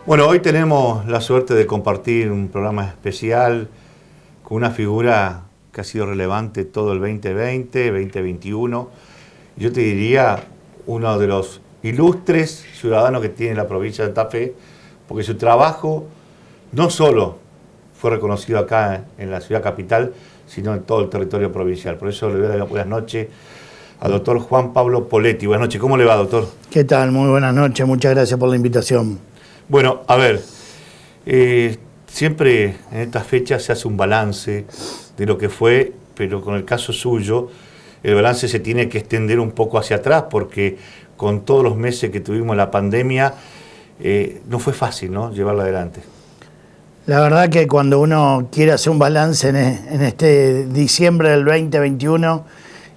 Bueno, hoy tenemos la suerte de compartir un programa especial con una figura que ha sido relevante todo el 2020, 2021. Yo te diría uno de los ilustres ciudadanos que tiene la provincia de Santa Fe, porque su trabajo no solo fue reconocido acá en la ciudad capital, sino en todo el territorio provincial. Por eso le doy las buenas noches al doctor Juan Pablo Poletti. Buenas noches, ¿cómo le va, doctor? ¿Qué tal? Muy buenas noches, muchas gracias por la invitación. Bueno, a ver, siempre en estas fechas se hace un balance de lo que fue, pero con el caso suyo, el balance se tiene que extender un poco hacia atrás, porque con todos los meses que tuvimos la pandemia, no fue fácil, ¿no?, llevarla adelante. La verdad que cuando uno quiere hacer un balance en este diciembre del 2021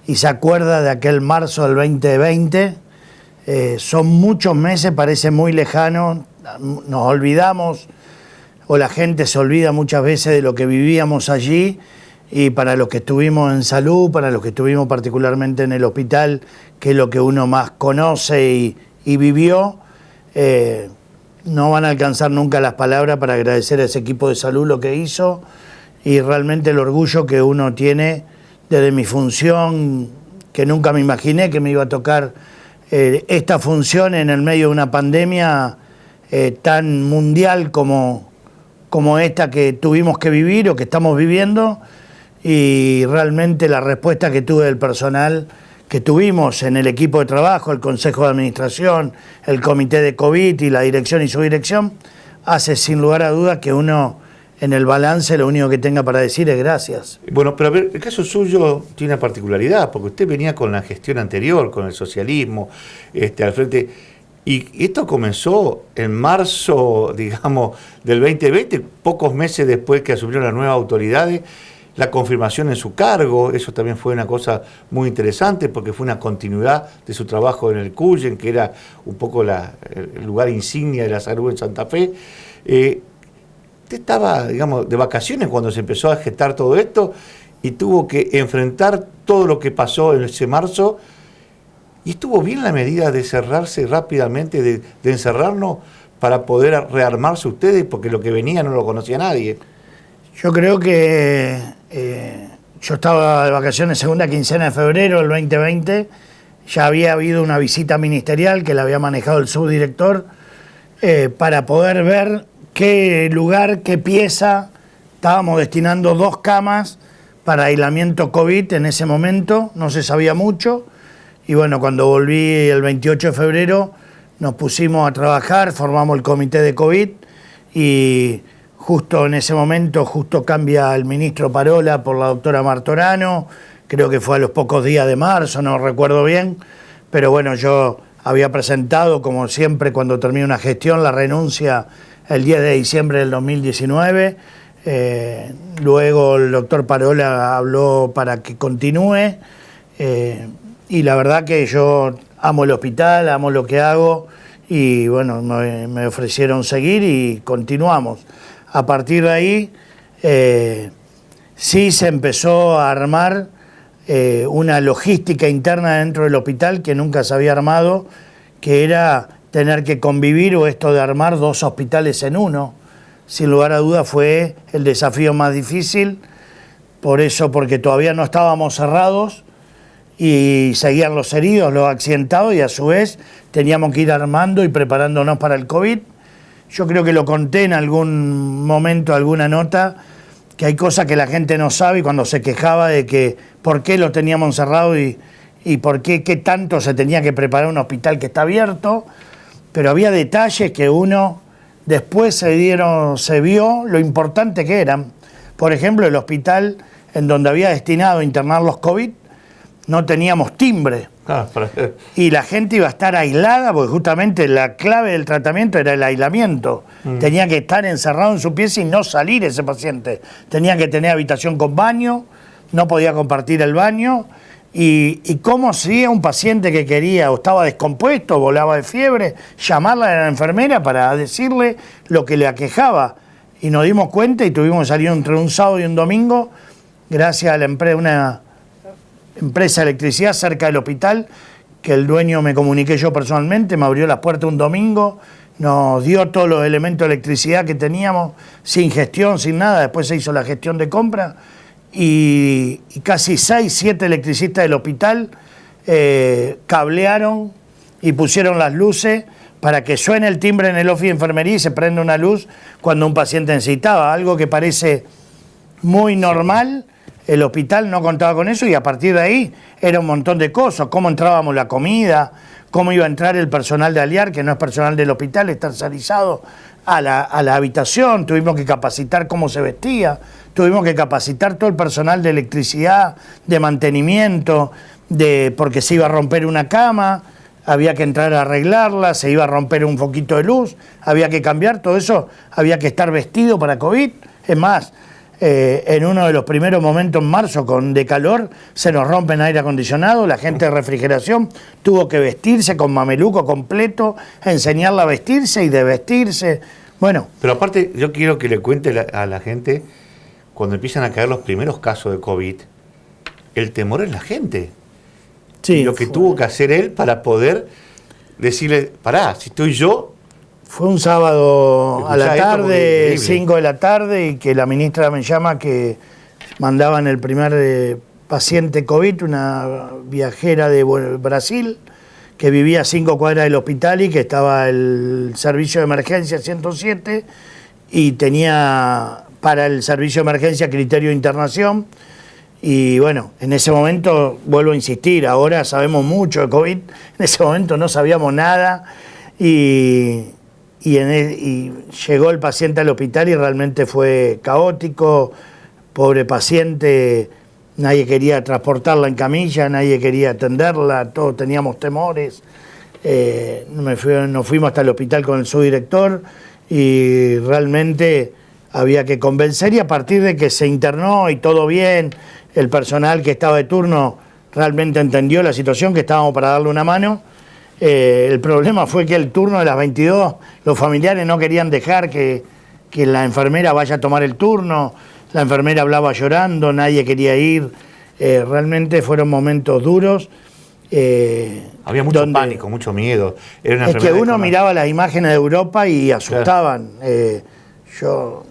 y se acuerda de aquel marzo del 2020, son muchos meses, parece muy lejano, nos olvidamos, o la gente se olvida muchas veces de lo que vivíamos allí, y para los que estuvimos en salud, para los que estuvimos particularmente en el hospital, que es lo que uno más conoce y vivió, no van a alcanzar nunca las palabras para agradecer a ese equipo de salud lo que hizo, y realmente el orgullo que uno tiene desde mi función, que nunca me imaginé que me iba a tocar esta función en el medio de una pandemia tan mundial como esta que tuvimos que vivir o que estamos viviendo, y realmente la respuesta que tuve del personal que tuvimos en el equipo de trabajo, el Consejo de Administración, el Comité de COVID y la dirección y subdirección, hace sin lugar a dudas que uno en el balance lo único que tenga para decir es gracias. Bueno, pero a ver, el caso suyo tiene una particularidad, porque usted venía con la gestión anterior, con el socialismo, al frente, y esto comenzó en marzo, digamos, del 2020, pocos meses después que asumieron las nuevas autoridades, la confirmación en su cargo. Eso también fue una cosa muy interesante, porque fue una continuidad de su trabajo en el CUYEN, que era un poco el lugar insignia de la salud en Santa Fe. Usted estaba, digamos, de vacaciones cuando se empezó a gestar todo esto y tuvo que enfrentar todo lo que pasó en ese marzo, y estuvo bien la medida de cerrarse rápidamente, de encerrarnos para poder rearmarse ustedes, porque lo que venía no lo conocía nadie. Yo creo que yo estaba de vacaciones segunda quincena de febrero del 2020, ya había habido una visita ministerial que la había manejado el subdirector para poder ver qué lugar, qué pieza. Estábamos destinando 2 camas para aislamiento COVID en ese momento, no se sabía mucho, y bueno, cuando volví el 28 de febrero nos pusimos a trabajar, formamos el comité de COVID, y justo en ese momento, cambia el ministro Parola por la doctora Martorano, creo que fue a los pocos días de marzo, no recuerdo bien, pero bueno, yo había presentado, como siempre cuando termino una gestión, la renuncia el 10 de diciembre del 2019, luego el doctor Parola habló para que continúe, y la verdad que yo amo el hospital, amo lo que hago, y bueno, me ofrecieron seguir y continuamos. A partir de ahí, sí se empezó a armar una logística interna dentro del hospital que nunca se había armado, que era tener que convivir, o esto de armar 2 hospitales en uno. Sin lugar a dudas fue el desafío más difícil, por eso, porque todavía no estábamos cerrados y seguían los heridos, los accidentados, y a su vez teníamos que ir armando y preparándonos para el COVID. Yo creo que lo conté en algún momento, alguna nota, que hay cosas que la gente no sabe, y cuando se quejaba de que por qué lo teníamos encerrado y por qué tanto se tenía que preparar un hospital que está abierto, pero había detalles que uno después se vio lo importante que eran. Por ejemplo, el hospital en donde había destinado a internar los COVID, no teníamos timbre. Y la gente iba a estar aislada, porque justamente la clave del tratamiento era el aislamiento. Tenía que estar encerrado en su pieza y no salir ese paciente. Tenía que tener habitación con baño, no podía compartir el baño. Y cómo si un paciente que quería o estaba descompuesto, volaba de fiebre, llamarla a la enfermera para decirle lo que le aquejaba. Y nos dimos cuenta y tuvimos que salir entre un sábado y un domingo, gracias a una empresa de electricidad cerca del hospital, que el dueño me comuniqué yo personalmente, me abrió las puertas un domingo nos dio todos los elementos de electricidad que teníamos, sin gestión, sin nada. Después se hizo la gestión de compra y casi 6, 7 electricistas del hospital cablearon y pusieron las luces para que suene el timbre en el office de enfermería y se prenda una luz cuando un paciente necesitaba. Algo que parece muy normal, el hospital no contaba con eso y a partir de ahí era un montón de cosas. Cómo entrábamos la comida, cómo iba a entrar el personal de Aliar, que no es personal del hospital, es tercerizado, a la habitación. Tuvimos que capacitar cómo se vestía, tuvimos que capacitar todo el personal de electricidad, de mantenimiento, porque se iba a romper una cama, había que entrar a arreglarla, se iba a romper un foquito de luz, había que cambiar todo eso, había que estar vestido para COVID. Es más, en uno de los primeros momentos en marzo de calor, se nos rompe el aire acondicionado, la gente de refrigeración tuvo que vestirse con mameluco completo, enseñarla a vestirse y de vestirse. Bueno. Pero aparte, yo quiero que le cuente a la gente, cuando empiezan a caer los primeros casos de COVID, el temor en la gente. Sí, y lo que tuvo que hacer él para poder decirle, pará, si estoy yo... Fue un sábado a la tarde, 5 de la tarde, y que la ministra me llama que mandaban el primer paciente COVID, una viajera de Brasil, que vivía a 5 cuadras del hospital y que estaba el servicio de emergencia 107 y tenía para el servicio de emergencia criterio de internación. Y bueno, en ese momento, vuelvo a insistir, ahora sabemos mucho de COVID, en ese momento no sabíamos nada y llegó el paciente al hospital y realmente fue caótico, pobre paciente, nadie quería transportarla en camilla, nadie quería atenderla, todos teníamos temores. Nos fuimos hasta el hospital con el subdirector y realmente había que convencer, y a partir de que se internó y todo bien, el personal que estaba de turno realmente entendió la situación, que estábamos para darle una mano. El problema fue que el turno de las 22, los familiares no querían dejar que la enfermera vaya a tomar el turno, la enfermera hablaba llorando, nadie quería ir, realmente fueron momentos duros. Había mucho pánico, mucho miedo. Era una es que uno miraba las imágenes de Europa y asustaban. Claro.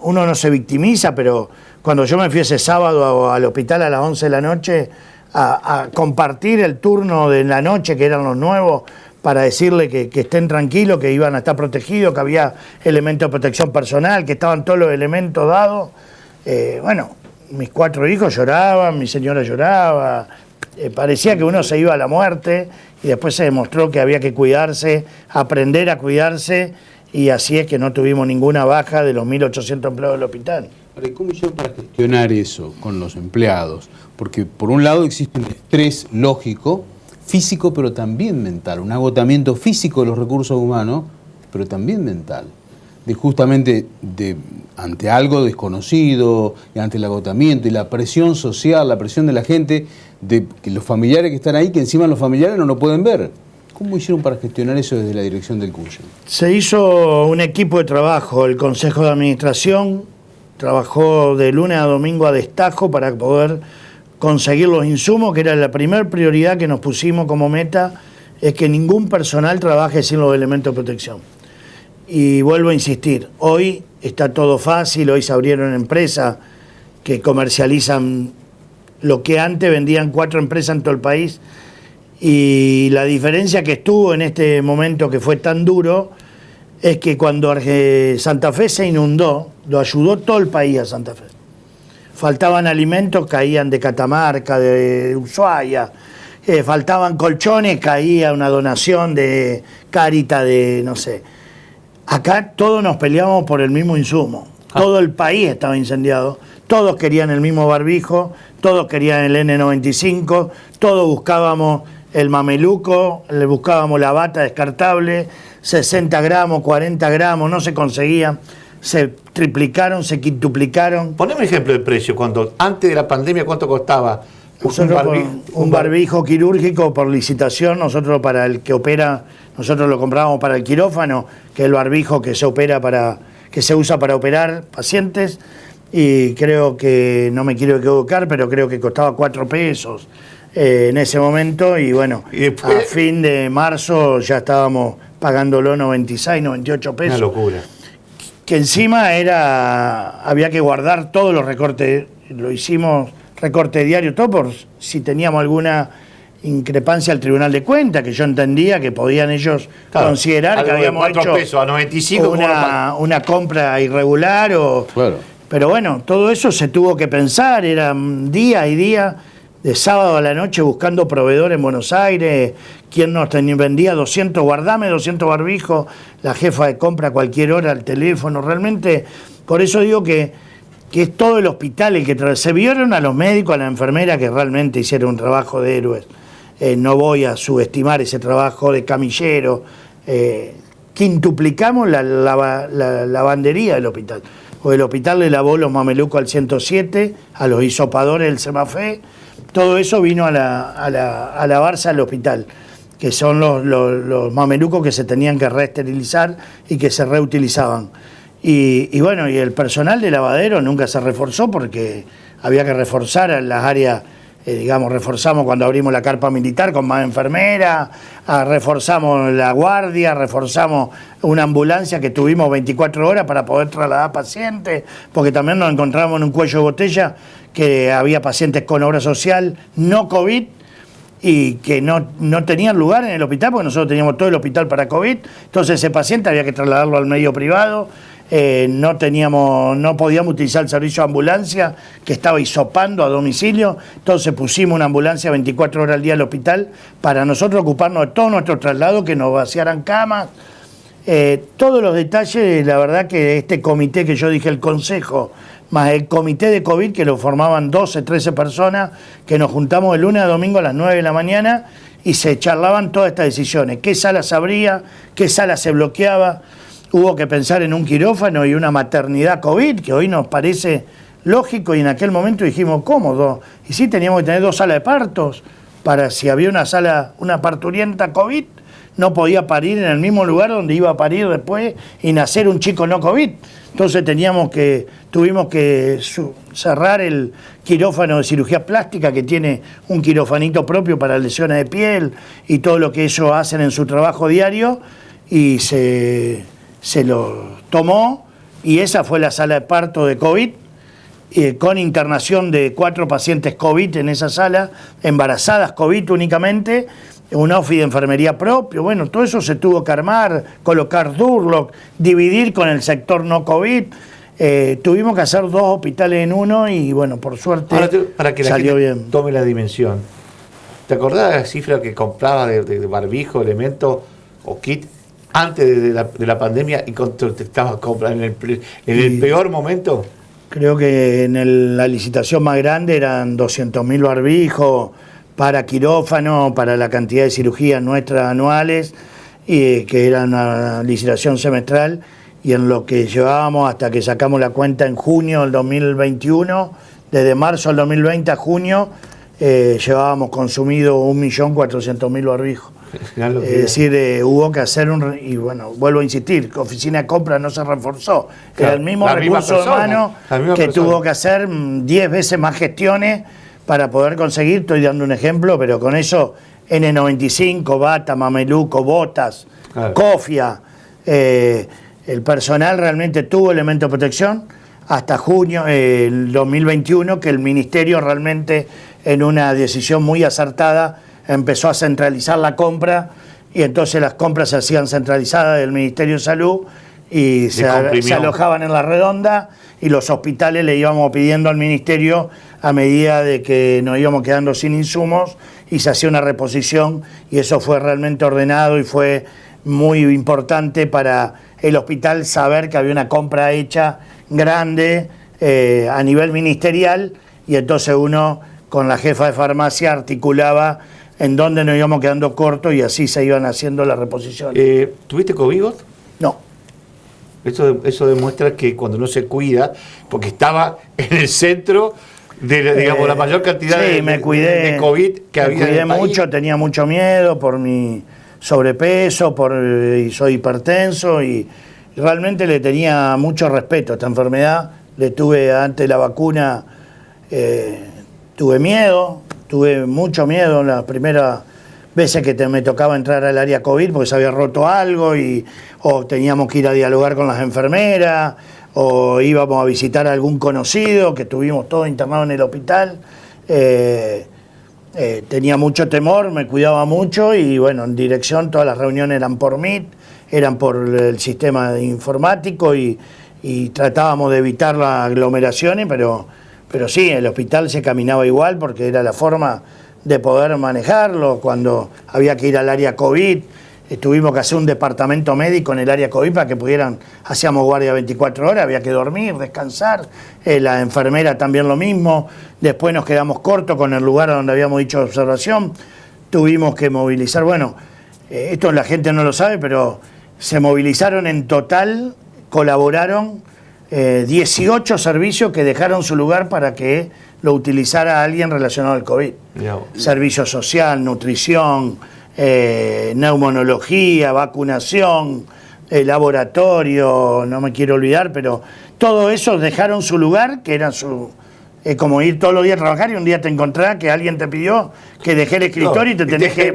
Uno no se victimiza, pero cuando yo me fui ese sábado al hospital a las 11 de la noche, a compartir el turno de la noche, que eran los nuevos, para decirle que estén tranquilos, que iban a estar protegidos, que había elementos de protección personal, que estaban todos los elementos dados. Bueno, mis 4 hijos lloraban, mi señora lloraba, parecía que uno se iba a la muerte, y después se demostró que había que cuidarse, aprender a cuidarse, y así es que no tuvimos ninguna baja de los 1.800 empleados del hospital. ¿Cómo hicieron para gestionar eso con los empleados? Porque por un lado existe un estrés lógico, físico, pero también mental, un agotamiento físico de los recursos humanos, pero también mental, justamente ante algo desconocido, y ante el agotamiento y la presión social, la presión de la gente, de que los familiares que están ahí, que encima los familiares no lo pueden ver. ¿Cómo hicieron para gestionar eso desde la dirección del CUYEN? Se hizo un equipo de trabajo, el Consejo de Administración trabajó de lunes a domingo a destajo para poder conseguir los insumos, que era la primera prioridad que nos pusimos como meta, es que ningún personal trabaje sin los elementos de protección. Y vuelvo a insistir, hoy está todo fácil, hoy se abrieron empresas que comercializan lo que antes vendían 4 empresas en todo el país, y la diferencia que estuvo en este momento que fue tan duro es que cuando Santa Fe se inundó, lo ayudó todo el país a Santa Fe. Faltaban alimentos, caían de Catamarca, de Ushuaia, faltaban colchones, caía una donación de Cáritas, de no sé. Acá todos nos peleamos por el mismo insumo, todo el país estaba incendiado, todos querían el mismo barbijo, todos querían el N95, todos buscábamos el mameluco, le buscábamos la bata descartable, 60 gramos, 40 gramos, no se conseguían, se triplicaron, se quintuplicaron. Poneme un ejemplo de precio, cuando antes de la pandemia, ¿cuánto costaba un barbijo quirúrgico por licitación? Nosotros para el que opera, nosotros lo comprábamos para el quirófano, que es el barbijo que se usa para operar pacientes, y creo que, no me quiero equivocar, pero creo que costaba 4 pesos. En ese momento, y bueno, ¿y después? A fin de marzo ya estábamos pagándolo 96, 98 pesos. Una locura. Que encima había que guardar todos los recortes, lo hicimos recorte diario, todo por si teníamos alguna increpancia al Tribunal de Cuentas, que yo entendía que podían ellos considerar que habíamos hecho pesos a 95, una compra irregular. Claro. Pero bueno, todo eso se tuvo que pensar, era día y día, de sábado a la noche buscando proveedores en Buenos Aires, quien nos vendía 200, guardame 200 barbijos, la jefa de compra a cualquier hora al teléfono, realmente, por eso digo que es todo el hospital el que se vieron a los médicos, a la enfermera que realmente hicieron un trabajo de héroes. No voy a subestimar ese trabajo de camillero. Quintuplicamos la lavandería del hospital. O el hospital le lavó los mamelucos al 107, a los hisopadores del Semafé. Todo eso vino a lavarse al hospital, que son los mamelucos que se tenían que reesterilizar y que se reutilizaban. Y bueno, y el personal de lavadero nunca se reforzó porque había que reforzar en las áreas, reforzamos cuando abrimos la carpa militar con más enfermeras, reforzamos la guardia, reforzamos una ambulancia que tuvimos 24 horas para poder trasladar pacientes, porque también nos encontramos en un cuello de botella que había pacientes con obra social, no COVID, y que no tenían lugar en el hospital, porque nosotros teníamos todo el hospital para COVID, entonces ese paciente había que trasladarlo al medio privado. No podíamos utilizar el servicio de ambulancia que estaba hisopando a domicilio, entonces pusimos una ambulancia 24 horas al día al hospital para nosotros ocuparnos de todo nuestro traslado, que nos vaciaran camas, todos los detalles. La verdad que este comité que yo dije, el consejo, más el comité de COVID, que lo formaban 12, 13 personas, que nos juntamos de lunes a domingo a las 9 de la mañana y se charlaban todas estas decisiones, qué sala se abría, qué sala se bloqueaba. Hubo que pensar en un quirófano y una maternidad COVID, que hoy nos parece lógico, y en aquel momento dijimos, ¿cómo? Y sí, teníamos que tener 2 salas de partos, para si había una parturienta COVID, no podía parir en el mismo lugar donde iba a parir después y nacer un chico no COVID. Entonces tuvimos que cerrar el quirófano de cirugía plástica, que tiene un quirofanito propio para lesiones de piel y todo lo que ellos hacen en su trabajo diario, y se lo tomó, y esa fue la sala de parto de COVID, con internación de 4 pacientes COVID en esa sala, embarazadas COVID únicamente, un OFI de enfermería propio. Bueno, todo eso se tuvo que armar, colocar Durlock, dividir con el sector no COVID. Tuvimos que hacer 2 hospitales en uno, y bueno, por suerte para que salió bien. Tome la dimensión. ¿Te acordás de la cifra que compraba de barbijo, elemento o kit antes de la pandemia, y cuánto te estabas comprando en el peor momento? Creo que en la licitación más grande eran 200.000 barbijos para quirófano, para la cantidad de cirugías nuestras anuales, que era una licitación semestral, y en lo que llevábamos hasta que sacamos la cuenta en junio del 2021, desde marzo del 2020 a junio, llevábamos consumido 1.400.000 barbijos. Es decir, hubo que hacer y bueno, vuelvo a insistir, que oficina de compra no se reforzó. Era el mismo recurso humano que tuvo que hacer 10 veces más gestiones para poder conseguir. Estoy dando un ejemplo, pero con eso N95, bata, mameluco, botas, cofia, el personal realmente tuvo elementos de protección hasta junio del 2021, que el Ministerio realmente, en una decisión muy acertada, empezó a centralizar la compra, y entonces las compras se hacían centralizadas del Ministerio de Salud y se alojaban en la redonda, y los hospitales le íbamos pidiendo al Ministerio a medida de que nos íbamos quedando sin insumos, y se hacía una reposición, y eso fue realmente ordenado y fue muy importante para el hospital saber que había una compra hecha grande a nivel ministerial, y entonces uno con la jefa de farmacia articulaba en dónde nos íbamos quedando cortos, y así se iban haciendo las reposiciones. ¿Tuviste COVID? No. Eso demuestra que cuando uno se cuida, porque estaba en el centro de la mayor cantidad de COVID que había. Me cuidé mucho, tenía mucho miedo por mi sobrepeso, y soy hipertenso, y realmente le tenía mucho respeto a esta enfermedad. Le tuve, antes de la vacuna, tuve mucho miedo en las primeras veces que me tocaba entrar al área COVID porque se había roto algo o teníamos que ir a dialogar con las enfermeras o íbamos a visitar a algún conocido que estuvimos todos internados en el hospital. Tenía mucho temor, me cuidaba mucho y bueno, en dirección todas las reuniones eran por Meet, eran por el sistema informático y tratábamos de evitar las aglomeraciones, pero sí, el hospital se caminaba igual porque era la forma de poder manejarlo. Cuando había que ir al área COVID, tuvimos que hacer un departamento médico en el área COVID para que hacíamos guardia 24 horas, había que dormir, descansar, la enfermera también lo mismo, después nos quedamos cortos con el lugar donde habíamos dicho observación, tuvimos que movilizar, bueno, esto la gente no lo sabe, pero se movilizaron en total, colaboraron 18 servicios que dejaron su lugar para que lo utilizara alguien relacionado al COVID. Servicio social, nutrición, neumonología, vacunación, laboratorio, no me quiero olvidar, pero todo eso dejaron su lugar, que era como ir todos los días a trabajar y un día te encontrás que alguien te pidió que dejé el escritorio y te tenés que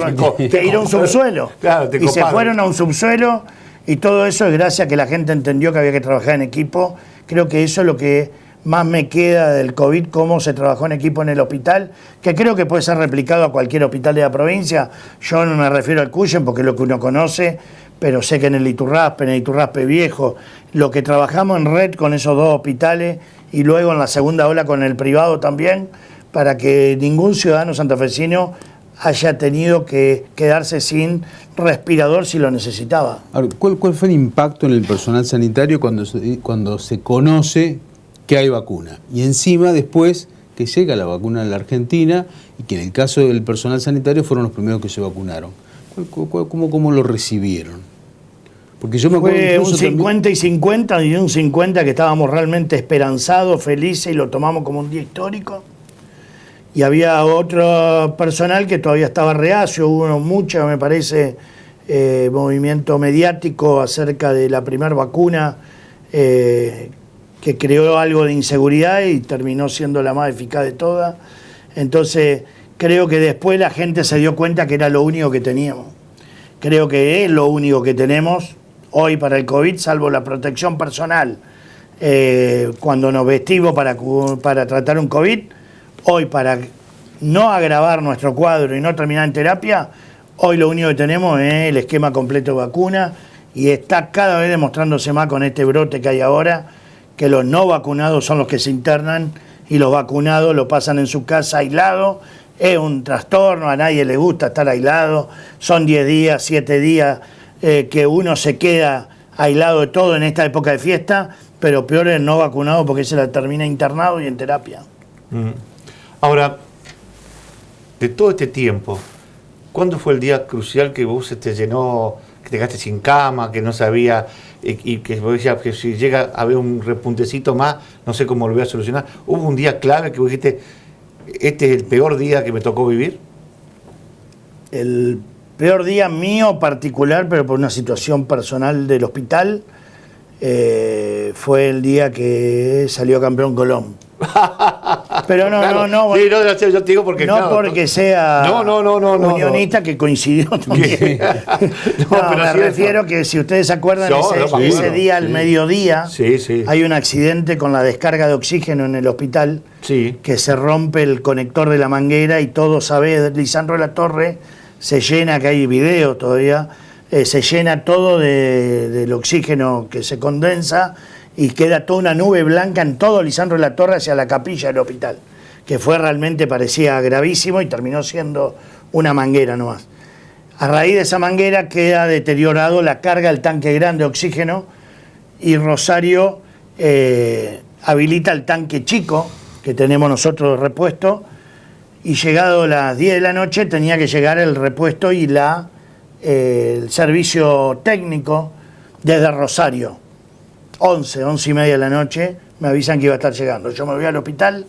ir a un subsuelo. Claro, y se fueron a un subsuelo y todo eso es gracias a que la gente entendió que había que trabajar en equipo. Creo que eso es lo que más me queda del COVID, cómo se trabajó en equipo en el hospital, que creo que puede ser replicado a cualquier hospital de la provincia. Yo no me refiero al Cuyen porque es lo que uno conoce, pero sé que en el Iturraspe Viejo, lo que trabajamos en red con esos dos hospitales y luego en la segunda ola con el privado también, para que ningún ciudadano santafesino haya tenido que quedarse sin respirador si lo necesitaba. Ahora, ¿cuál fue el impacto en el personal sanitario cuando se conoce que hay vacuna? Y encima después que llega la vacuna a la Argentina y que en el caso del personal sanitario fueron los primeros que se vacunaron. ¿Cómo lo recibieron? Porque yo me acuerdo fue un 50 también... y 50 y un 50 que estábamos realmente esperanzados, felices y lo tomamos como un día histórico. Y había otro personal que todavía estaba reacio, hubo mucho, me parece, movimiento mediático acerca de la primera vacuna que creó algo de inseguridad y terminó siendo la más eficaz de todas. Entonces, creo que después la gente se dio cuenta que era lo único que teníamos. Creo que es lo único que tenemos hoy para el COVID, salvo la protección personal. Cuando nos vestimos para tratar un COVID, hoy para no agravar nuestro cuadro y no terminar en terapia, hoy lo único que tenemos es el esquema completo de vacuna y está cada vez demostrándose más con este brote que hay ahora, que los no vacunados son los que se internan y los vacunados lo pasan en su casa aislado. Es un trastorno, a nadie le gusta estar aislado, son 10 días, 7 días que uno se queda aislado de todo en esta época de fiesta, pero peor es el no vacunado porque se la termina internado y en terapia. Ahora, de todo este tiempo, ¿cuándo fue el día crucial que vos te llenó, que te quedaste sin cama, que no sabía y que vos decías que si llega a haber un repuntecito más, no sé cómo lo voy a solucionar? ¿Hubo un día clave que vos dijiste, este es el peor día que me tocó vivir? El peor día mío particular, pero por una situación personal del hospital, fue el día que salió campeón Colón. Pero no, claro. no. Sí, no, yo te digo porque no claro, porque sea unionista, que coincidió también. pero me refiero que si ustedes se acuerdan, ese día al mediodía, hay un accidente con la descarga de oxígeno en el hospital, que se rompe el conector de la manguera y todo sabe, Lisandro de la Torre se llena, que hay video todavía, se llena todo del oxígeno que se condensa y queda toda una nube blanca en todo Lisandro de la Torre hacia la capilla del hospital, que realmente parecía gravísimo y terminó siendo una manguera nomás. A raíz de esa manguera queda deteriorado la carga del tanque grande de oxígeno y Rosario habilita el tanque chico que tenemos nosotros de repuesto y llegado a las 10 de la noche tenía que llegar el repuesto y el servicio técnico desde Rosario. 11 y media de la noche, me avisan que iba a estar llegando. Yo me voy al hospital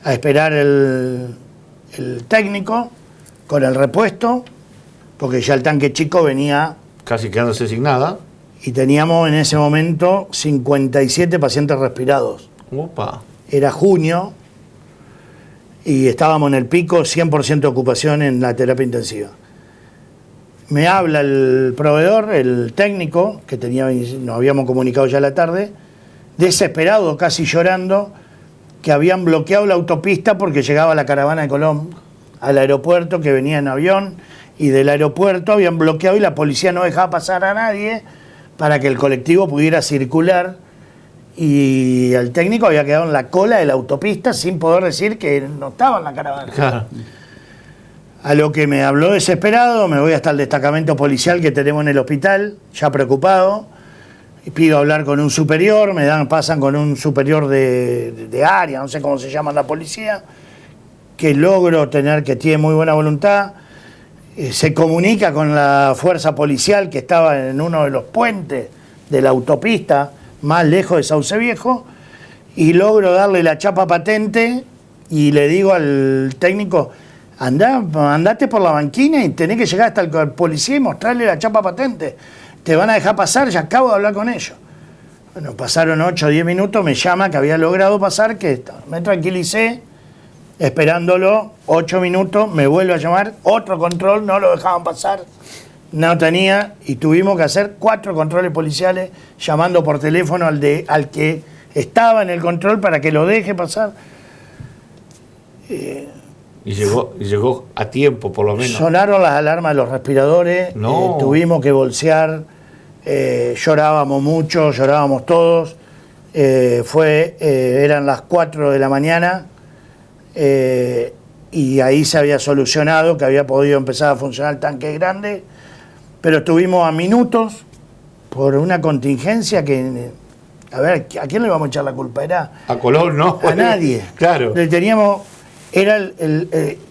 a esperar el técnico con el repuesto, porque ya el tanque chico venía... casi quedándose sin nada. Y teníamos en ese momento 57 pacientes respirados. Opa. Era junio y estábamos en el pico, 100% de ocupación en la terapia intensiva. me habla el proveedor, el técnico, que nos habíamos comunicado ya a la tarde, desesperado, casi llorando, que habían bloqueado la autopista porque llegaba la caravana de Colón al aeropuerto, que venía en avión, y del aeropuerto habían bloqueado y la policía no dejaba pasar a nadie para que el colectivo pudiera circular, y el técnico había quedado en la cola de la autopista sin poder decir que no estaba en la caravana. Claro. A lo que me habló desesperado, me voy hasta el destacamento policial que tenemos en el hospital, ya preocupado, y pido hablar con un superior, pasan con un superior de área, no sé cómo se llama la policía, que logro tener, que tiene muy buena voluntad, se comunica con la fuerza policial que estaba en uno de los puentes de la autopista, más lejos de Sauce Viejo, y logro darle la chapa patente y le digo al técnico, andate por la banquina y tenés que llegar hasta el policía y mostrarle la chapa patente. Te van a dejar pasar, ya acabo de hablar con ellos. Bueno, pasaron 8 o 10 minutos, me llama que había logrado pasar, que me tranquilicé, esperándolo 8 minutos, me vuelve a llamar, otro control, no lo dejaban pasar, no tenía, y tuvimos que hacer 4 controles policiales, llamando por teléfono al que estaba en el control para que lo deje pasar. Y llegó a tiempo, por lo menos. Sonaron las alarmas de los respiradores, No. Tuvimos que bolsear, llorábamos mucho, llorábamos todos. Eran las 4 de la mañana y ahí se había solucionado, que había podido empezar a funcionar el tanque grande, pero estuvimos a minutos por una contingencia que, a ver, ¿a quién le vamos a echar la culpa? A Colón, ¿no? A nadie. Claro. Le teníamos...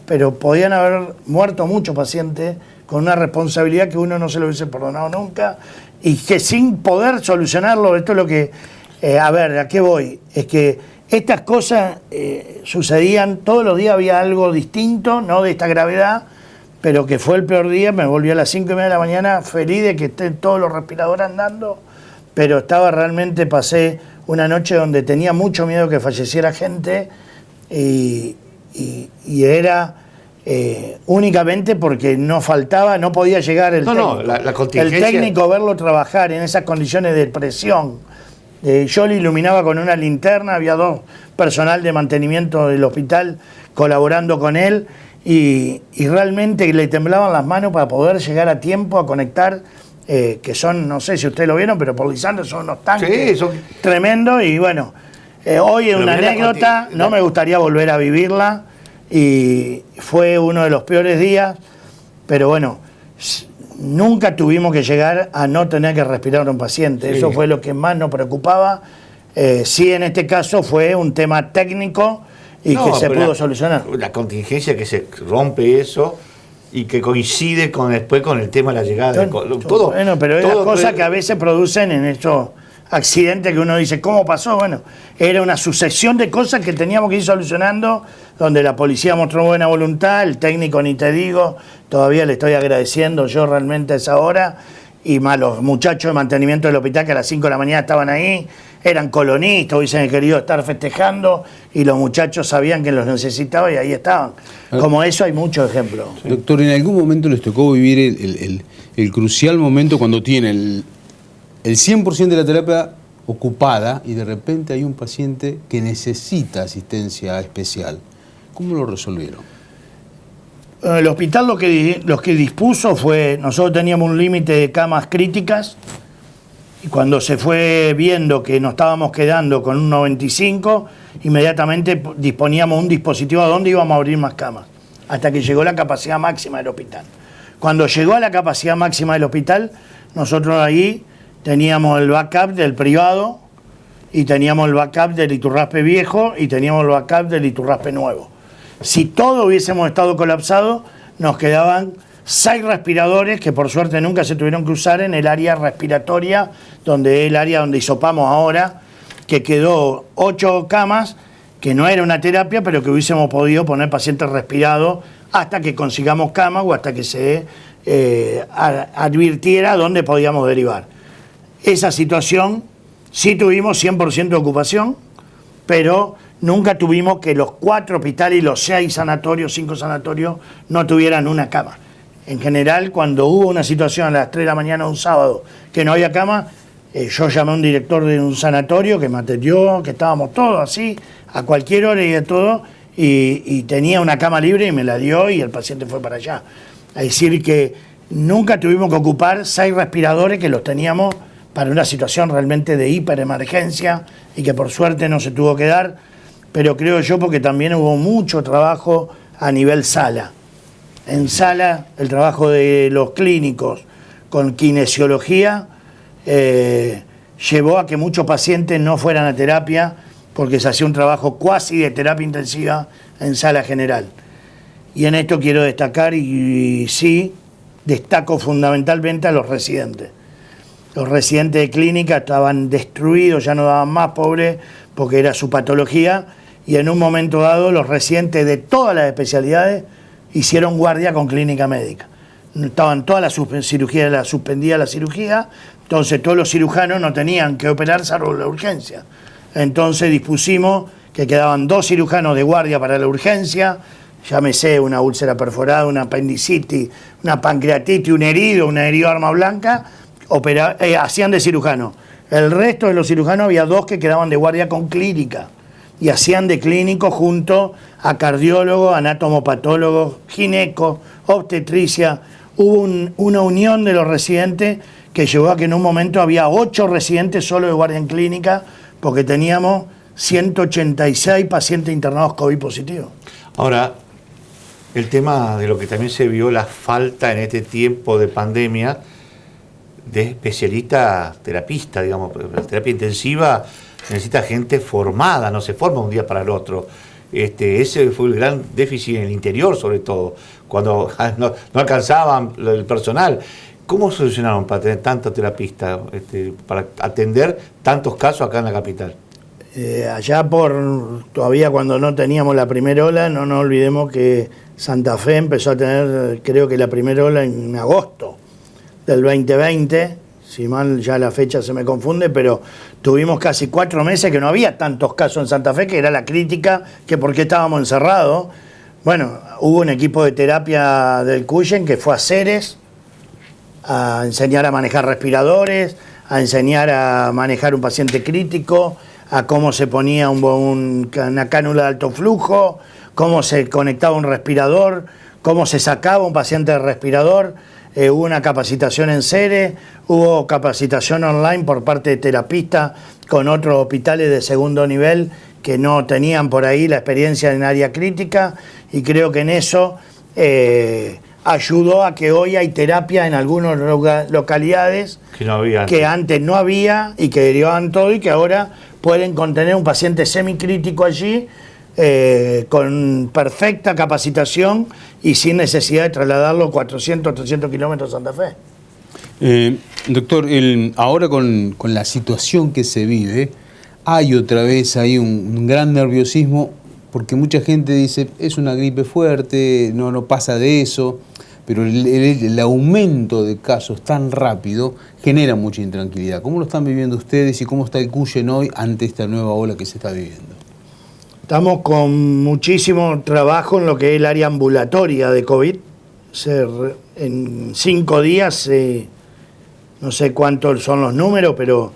pero podían haber muerto muchos pacientes con una responsabilidad que uno no se lo hubiese perdonado nunca, y que sin poder solucionarlo, esto es lo que, a ver, ¿a qué voy? Es que estas cosas sucedían, todos los días había algo distinto, no de esta gravedad, pero que fue el peor día. Me volví a las 5:30 de la mañana feliz de que estén todos los respiradores andando, pero pasé una noche donde tenía mucho miedo que falleciera gente, y era únicamente porque no podía llegar el técnico. La contingencia. El técnico, verlo trabajar en esas condiciones de presión. Yo lo iluminaba con una linterna, había 2 personal de mantenimiento del hospital colaborando con él, y realmente le temblaban las manos para poder llegar a tiempo a conectar, que son, no sé si ustedes lo vieron, pero por Lisandro son unos tanques, sí, son tremendos. Y bueno, hoy es una anécdota, no me gustaría volver a vivirla, y fue uno de los peores días, pero bueno, nunca tuvimos que llegar a no tener que respirar a un paciente. Sí. Eso fue lo que más nos preocupaba. Sí, en este caso fue un tema técnico y que se pudo solucionar. La contingencia que se rompe eso y que coincide después con el tema de la llegada de todo. Bueno, pero es cosas que a veces producen en estos accidentes que uno dice, ¿cómo pasó? Bueno, era una sucesión de cosas que teníamos que ir solucionando, donde la policía mostró buena voluntad, el técnico ni te digo, todavía le estoy agradeciendo yo realmente a esa hora, y más los muchachos de mantenimiento del hospital que a las 5 de la mañana estaban ahí, eran colonistas, hubiesen querido estar festejando, y los muchachos sabían que los necesitaba y ahí estaban. Como eso hay muchos ejemplos. Sí. Doctor, ¿en algún momento les tocó vivir el crucial momento cuando tienen el 100% de la terapia ocupada y de repente hay un paciente que necesita asistencia especial? ¿Cómo lo resolvieron? El hospital lo que dispuso fue, nosotros teníamos un límite de camas críticas, y cuando se fue viendo que nos estábamos quedando con un 95, inmediatamente disponíamos un dispositivo a donde íbamos a abrir más camas, hasta que llegó la capacidad máxima del hospital. Cuando llegó a la capacidad máxima del hospital, nosotros ahí teníamos el backup del privado, y teníamos el backup del Iturraspe viejo, y teníamos el backup del Iturraspe nuevo. Si todos hubiésemos estado colapsados, nos quedaban 6 respiradores que por suerte nunca se tuvieron que usar en el área respiratoria, donde es el área donde hisopamos ahora, que quedó 8 camas, que no era una terapia, pero que hubiésemos podido poner pacientes respirados hasta que consigamos camas o hasta que se advirtiera dónde podíamos derivar. Esa situación, sí tuvimos 100% de ocupación, pero nunca tuvimos que los 4 hospitales y los 6 sanatorios, 5 sanatorios, no tuvieran una cama. En general, cuando hubo una situación a las 3 de la mañana un sábado que no había cama, yo llamé a un director de un sanatorio que me atendió, que estábamos todos así, a cualquier hora y de todo, y tenía una cama libre y me la dio y el paciente fue para allá. Es decir, que nunca tuvimos que ocupar 6 respiradores que los teníamos para una situación realmente de hiperemergencia y que por suerte no se tuvo que dar, pero creo yo porque también hubo mucho trabajo a nivel sala. En sala, el trabajo de los clínicos con kinesiología llevó a que muchos pacientes no fueran a terapia porque se hacía un trabajo cuasi de terapia intensiva en sala general. Y en esto quiero destacar, y sí, destaco fundamentalmente a los residentes. Los residentes de clínica estaban destruidos, ya no daban más, pobres, porque era su patología, y en un momento dado los residentes de todas las especialidades hicieron guardia con clínica médica. Estaban todas las cirugías, suspendía la cirugía, entonces todos los cirujanos no tenían que operar salvo la urgencia. Entonces dispusimos que quedaban 2 cirujanos de guardia para la urgencia, llámese una úlcera perforada, una apendicitis, una pancreatitis, una herida arma blanca, hacían de cirujano. El resto de los cirujanos había 2 que quedaban de guardia con clínica y hacían de clínico junto a cardiólogos, anatomopatólogos, gineco, obstetricia. Hubo una unión de los residentes que llevó a que en un momento había 8 residentes solo de guardia en clínica porque teníamos 186 pacientes internados COVID positivos. Ahora, el tema de lo que también se vio, la falta en este tiempo de pandemia de especialistas terapistas, digamos, la terapia intensiva necesita gente formada, no se forma un día para el otro. Ese fue el gran déficit en el interior, sobre todo, cuando no alcanzaban el personal. ¿Cómo solucionaron para tener tantos terapistas, para atender tantos casos acá en la capital? Allá todavía cuando no teníamos la primera ola, no nos olvidemos que Santa Fe empezó a tener, creo que la primera ola en agosto del 2020, si mal ya la fecha se me confunde, pero tuvimos casi 4 meses que no había tantos casos en Santa Fe, que era la crítica, que por qué estábamos encerrados. Bueno, hubo un equipo de terapia del Cuyen que fue a Ceres a enseñar a manejar respiradores, a enseñar a manejar un paciente crítico, a cómo se ponía una cánula de alto flujo, cómo se conectaba un respirador, cómo se sacaba un paciente del respirador. Hubo una capacitación en Ceres, hubo capacitación online por parte de terapistas con otros hospitales de segundo nivel que no tenían por ahí la experiencia en área crítica, y creo que en eso ayudó a que hoy hay terapia en algunas localidades que antes no había y que derivaban todo y que ahora pueden contener un paciente semicrítico allí con perfecta capacitación y sin necesidad de trasladarlo 400 o 300 kilómetros a Santa Fe. Doctor, ahora con la situación que se vive, hay otra vez ahí un gran nerviosismo, porque mucha gente dice, es una gripe fuerte, no pasa de eso, pero el aumento de casos tan rápido genera mucha intranquilidad. ¿Cómo lo están viviendo ustedes y cómo está el Cuyen hoy ante esta nueva ola que se está viviendo? Estamos con muchísimo trabajo en lo que es el área ambulatoria de COVID. En 5 días, no sé cuántos son los números, pero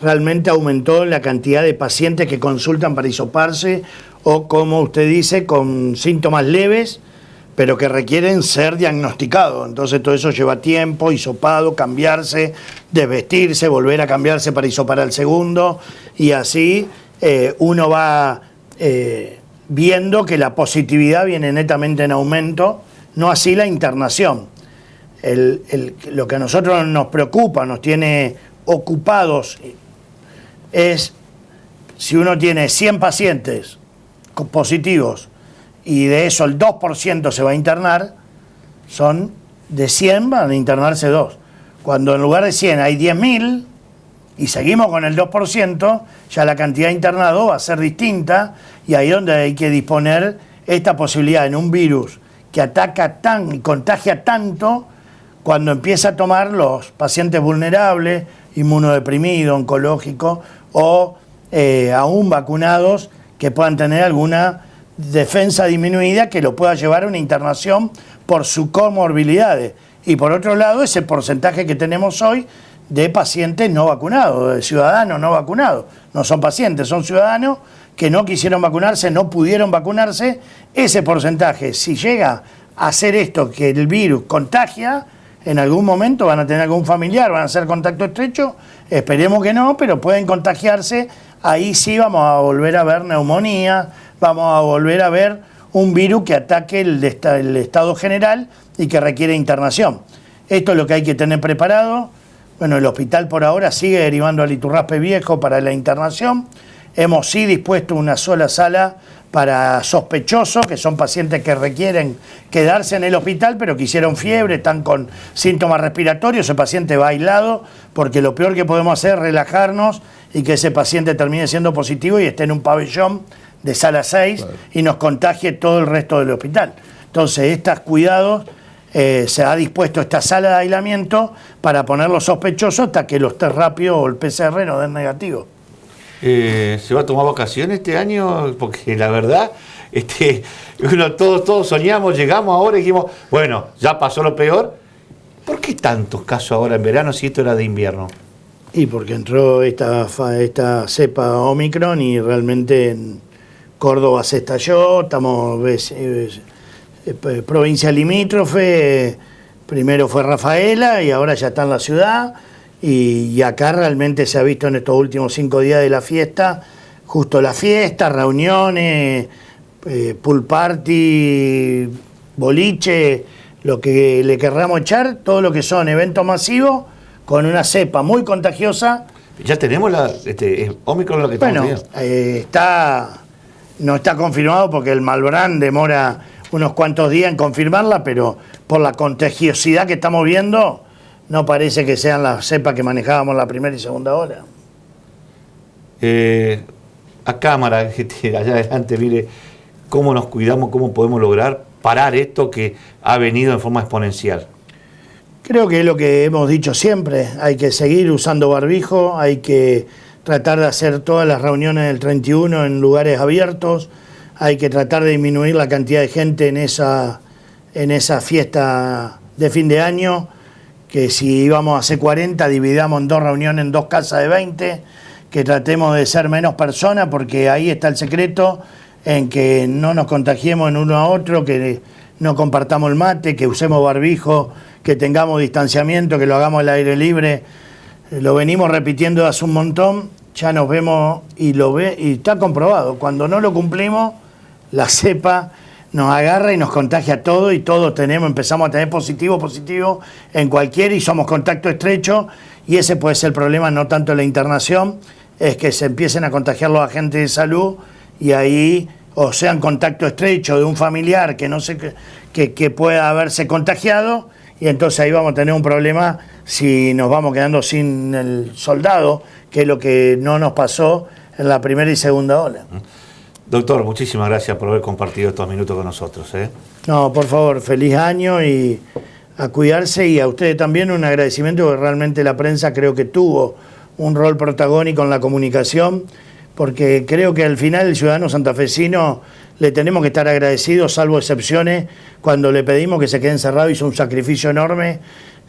realmente aumentó la cantidad de pacientes que consultan para hisoparse o, como usted dice, con síntomas leves, pero que requieren ser diagnosticados. Entonces todo eso lleva tiempo, hisopado, cambiarse, desvestirse, volver a cambiarse para hisopar al segundo, y así uno va viendo que la positividad viene netamente en aumento, no así la internación. Lo que a nosotros nos preocupa, nos tiene ocupados, es si uno tiene 100 pacientes positivos y de eso el 2% se va a internar, son de 100 van a internarse 2. Cuando en lugar de 100 hay 10.000 y seguimos con el 2%, ya la cantidad de internados va a ser distinta, y ahí es donde hay que disponer esta posibilidad en un virus que ataca y contagia tanto, cuando empieza a tomar los pacientes vulnerables, inmunodeprimidos, oncológicos o aún vacunados que puedan tener alguna defensa disminuida que lo pueda llevar a una internación por sus comorbilidades. Y por otro lado, ese porcentaje que tenemos hoy de pacientes no vacunados, de ciudadanos no vacunados. No son pacientes, son ciudadanos que no quisieron vacunarse, no pudieron vacunarse. Ese porcentaje, si llega a hacer esto, que el virus contagia, en algún momento van a tener algún familiar, van a hacer contacto estrecho, esperemos que no, pero pueden contagiarse. Ahí sí vamos a volver a ver neumonía, vamos a volver a ver un virus que ataque el estado general y que requiere internación. Esto es lo que hay que tener preparado. Bueno, el hospital por ahora sigue derivando al Iturraspe Viejo para la internación. Hemos sí dispuesto una sola sala para sospechosos, que son pacientes que requieren quedarse en el hospital, pero que hicieron fiebre, están con síntomas respiratorios. Ese paciente va aislado, porque lo peor que podemos hacer es relajarnos y que ese paciente termine siendo positivo y esté en un pabellón de sala 6, claro, y nos contagie todo el resto del hospital. Entonces, estos cuidados, se ha dispuesto esta sala de aislamiento para poner los sospechosos hasta que los test rápidos o el PCR nos den negativo. ¿Se va a tomar vacaciones este año? Porque la verdad, bueno, todos soñamos, llegamos ahora y dijimos, bueno, ya pasó lo peor. ¿Por qué tantos casos ahora en verano si esto era de invierno? Y porque entró esta cepa Omicron y realmente en Córdoba se estalló, estamos provincia limítrofe, primero fue Rafaela y ahora ya está en la ciudad. Y acá realmente se ha visto en estos últimos 5 días de la fiesta, justo la fiesta, reuniones, pool party, boliche, lo que le querramos echar, todo lo que son eventos masivos con una cepa muy contagiosa. Ya tenemos Omicron, lo que estamos viendo. No está confirmado porque el Malbrán demora unos cuantos días en confirmarla, pero por la contagiosidad que estamos viendo, no parece que sean las cepas que manejábamos la primera y segunda ola. A cámara, allá adelante, mire cómo nos cuidamos, cómo podemos lograr parar esto que ha venido en forma exponencial. Creo que es lo que hemos dicho siempre, hay que seguir usando barbijo, hay que tratar de hacer todas las reuniones del 31 en lugares abiertos, hay que tratar de disminuir la cantidad de gente en esa fiesta de fin de año, que si íbamos a hacer 40, dividamos en 2 reuniones en 2 casas de 20, que tratemos de ser menos personas, porque ahí está el secreto, en que no nos contagiemos en uno a otro, que no compartamos el mate, que usemos barbijo, que tengamos distanciamiento, que lo hagamos al aire libre. Lo venimos repitiendo hace un montón, ya nos vemos y está comprobado. Cuando no lo cumplimos, la cepa nos agarra y nos contagia todo y todos empezamos a tener positivo en cualquiera y somos contacto estrecho, y ese puede ser el problema, no tanto la internación, es que se empiecen a contagiar los agentes de salud y ahí o sean contacto estrecho de un familiar que no sé que pueda haberse contagiado, y entonces ahí vamos a tener un problema si nos vamos quedando sin el soldado, que es lo que no nos pasó en la primera y segunda ola. Doctor, muchísimas gracias por haber compartido estos minutos con nosotros. No, por favor, feliz año y a cuidarse, y a ustedes también un agradecimiento, porque realmente la prensa creo que tuvo un rol protagónico en la comunicación, porque creo que al final el ciudadano santafesino le tenemos que estar agradecidos, salvo excepciones. Cuando le pedimos que se quede encerrado hizo un sacrificio enorme,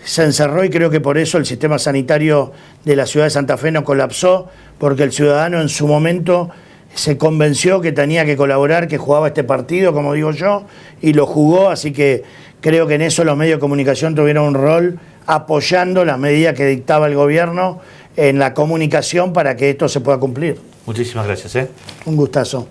se encerró, y creo que por eso el sistema sanitario de la ciudad de Santa Fe no colapsó, porque el ciudadano en su momento se convenció que tenía que colaborar, que jugaba este partido, como digo yo, y lo jugó. Así que creo que en eso los medios de comunicación tuvieron un rol apoyando las medidas que dictaba el gobierno en la comunicación para que esto se pueda cumplir. Muchísimas gracias. Un gustazo.